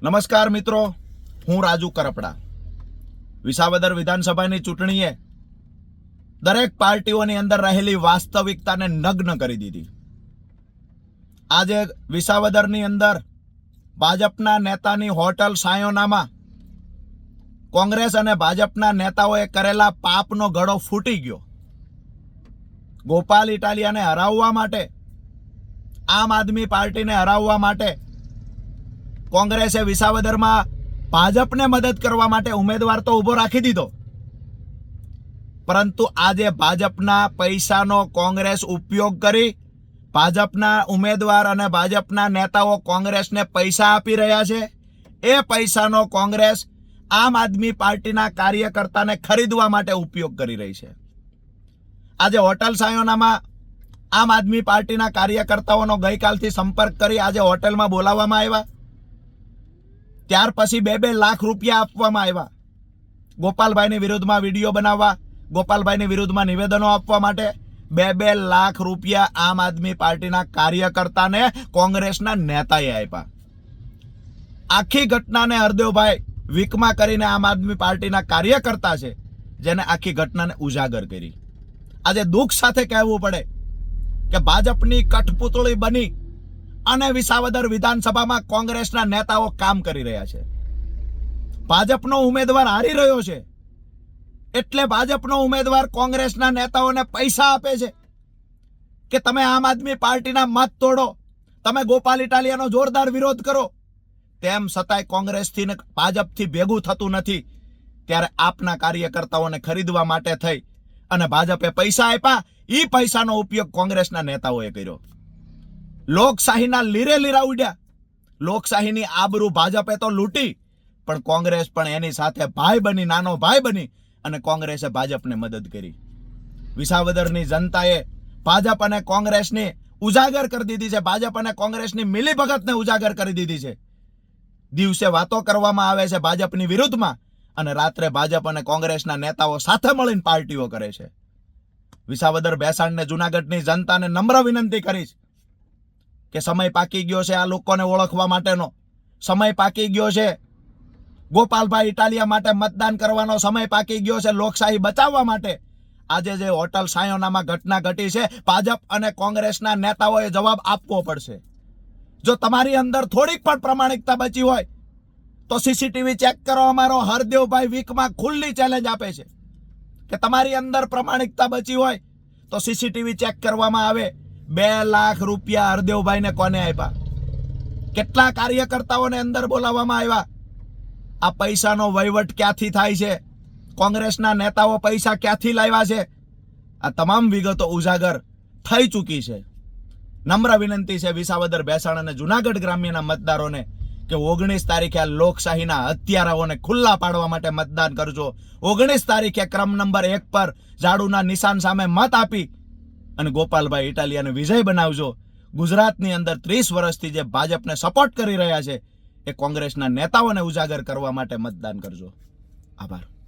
નમસ્કાર મિત્રો, હું રાજુ કરપડા. વિસાવદર વિધાનસભાની ચૂંટણીએ દરેક પાર્ટીઓની અંદર રહેલી વાસ્તવિકતાને નગ્ન કરી દીધી. આજે વિસાવદરની અંદર ભાજપના નેતાની હોટલ સાયોનામાં કોંગ્રેસ અને ભાજપના નેતાઓએ કરેલા પાપનો ગળો ફૂટી ગયો. ગોપાલ ઇટાલિયાને હરાવવા માટે, આમ આદમી પાર્ટીને હરાવવા માટે કોંગ્રેસે વિસાવદરમાં ભાજપને મદદ કરવા માટે ઉમેદવાર તો ઊભો રાખી દીધો, પરંતુ આજે ભાજપના પૈસાનો કોંગ્રેસ ઉપયોગ કરી ભાજપના ઉમેદવાર અને ભાજપના નેતાઓ કોંગ્રેસને પૈસા આપી રહ્યા છે. એ પૈસાનો કોંગ્રેસ આમ આદમી પાર્ટીના કાર્યકર્તાને ખરીદવા માટે ઉપયોગ કરી રહી છે. આજે હોટલ સાયોનામાં આમ આદમી પાર્ટીના કાર્યકર્તાઓનો ગઈકાલથી સંપર્ક કરી આજે હોટલમાં બોલાવવામાં આવ્યા. ત્યાર પછી 2-2 લાખ રૂપિયા આપવામાં આવ્યા ગોપાલભાઈની વિરુદ્ધમાં વિડીયો બનાવવા, ગોપાલભાઈની વિરુદ્ધમાં નિવેદનો આપવા માટે. 2-2 લાખ રૂપિયા આમ આદમી પાર્ટીના કાર્યકર્તાને કોંગ્રેસના નેતાએ આપ્યા. આખી ઘટનાને હરદેવભાઈ વીકમાં કરીને આમ આદમી પાર્ટીના કાર્યકર્તા છે, જેને આખી ઘટનાને ઉજાગર કરી. આજે દુઃખ સાથે કહેવું પડે કે ભાજપની કઠપુતળી બની અને વિસાવદર વિધાનસભામાં કોંગ્રેસના નેતાઓ કામ કરી રહ્યા છે. ભાજપનો ઉમેદવાર હારી રહ્યો છે એટલે ભાજપનો ઉમેદવાર કોંગ્રેસના નેતાઓને પૈસા આપે છે કે તમે આમ આદમી પાર્ટીના મત તોડો, તમે ગોપાલ ઇટાલિયાનો જોરદાર વિરોધ કરો. તેમ છતાંય કોંગ્રેસથી ને ભાજપથી ભેગું થતું નથી. ત્યારે આપના કાર્યકર્તાઓને ખરીદવા માટે થઈ અને ભાજપે પૈસા આપ્યા. એ પૈસાનો ઉપયોગ કોંગ્રેસના નેતાઓએ કર્યો. લોકશાહીના લીરે લીરા ઉડ્યા. લોકશાહીની આબરૂ ભાજપે તો લૂંટી, પણ કોંગ્રેસ પણ એની સાથે ભાઈ બની, નાનો ભાઈ બની અને કોંગ્રેસે ભાજપને મદદ કરી. વિસાવદરની જનતાએ ભાજપ અને કોંગ્રેસની ઉજાગર કરી દીધી છે. ભાજપ અને કોંગ્રેસની મિલીભગતને ઉજાગર કરી દીધી છે. દિવસે વાતો કરવામાં આવે છે ભાજપની વિરુદ્ધમાં અને રાત્રે ભાજપ અને કોંગ્રેસના નેતાઓ સાથે મળીને પાર્ટીઓ કરે છે. વિસાવદર, ભેસાણ ને જુનાગઢની જનતાને નમ્ર વિનંતી કરીશ કે સમય પાકી ગયો છે આ લોકોને ઓળખવા માટેનો. સમય પાકી ગયો છે ગોપાલભાઈ ઇટાલિયા માટે મતદાન કરવાનો. સમય પાકી ગયો છે લોકશાહી બચાવવા માટે. આજે જે હોટલ સાયોનામાં ઘટના ઘટી છે, ભાજપ અને કોંગ્રેસના નેતાઓએ જવાબ આપવો પડશે. જો તમારી અંદર થોડીક પણ પ્રમાણિકતા બચી હોય તો સીસીટીવી ચેક કરો. અમારો હરદેવભાઈ વીકમાં ખુલ્લી ચેલેન્જ આપે છે કે તમારી અંદર પ્રમાણિકતા બચી હોય તો સીસીટીવી ચેક કરવામાં આવે. 2 લાખ રૂપિયા હરદેવભાઈને કોને આપ્યા? કેટલા કાર્યકર્તાઓને અંદર બોલાવવામાં આવ્યા? આ પૈસાનો વહીવટ ક્યાંથી થાય છે? કોંગ્રેસના નેતાઓ પૈસા ક્યાંથી લાવ્યા છે? આ તમામ વિગતો ઉજાગર થઈ ચૂકી છે. નમ્ર વિનંતી છે વિસાવદર, ભેસાણ અને જુનાગઢ ગ્રામ્યના મતદારોને કે 19 તારીખે આ લોકશાહીના હત્યારાઓને ખુલ્લા પાડવા માટે મતદાન કરજો. 19 તારીખે ક્રમ નંબર 1 પર ઝાડુના નિશાન સામે મત આપી અને ગોપાલભાઈ ઇટાલિયાને વિજય બનાવજો. ગુજરાતની અંદર 30 વર્ષથી જે ભાજપને સપોર્ટ કરી રહ્યા છે એ કોંગ્રેસના નેતાઓને ઉજાગર કરવા માટે મતદાન કરજો. આભાર.